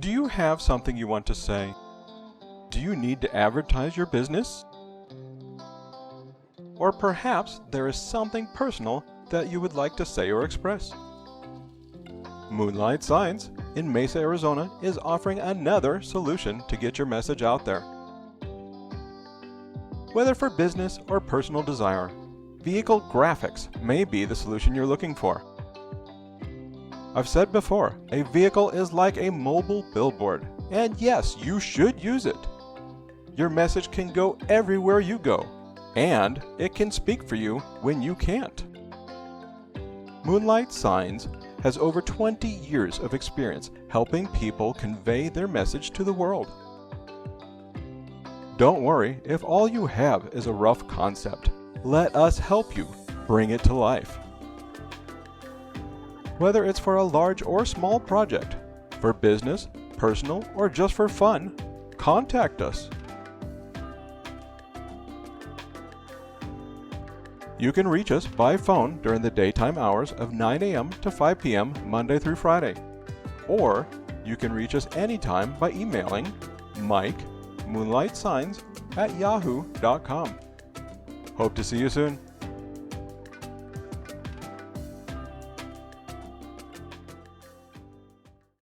Do you have something you want to say? Do you need to advertise your business? Or perhaps there is something personal that you would like to say or express. Moonlight Signs in Mesa, Arizona is offering another solution to get your message out there. Whether for business or personal desire, vehicle graphics may be the solution you're looking for. I've said before, a vehicle is like a mobile billboard, and yes, you should use it. Your message can go everywhere you go, and it can speak for you when you can't. Moonlight Signs has over 20 years of experience helping people convey their message to the world. Don't worry if all you have is a rough concept. Let us help you bring it to life. Whether it's for a large or small project, for business, personal, or just for fun, contact us. You can reach us by phone during the daytime hours of 9 a.m. to 5 p.m. Monday through Friday. Or you can reach us anytime by emailing mike@moonlightsigns@yahoo.com. Hope to see you soon.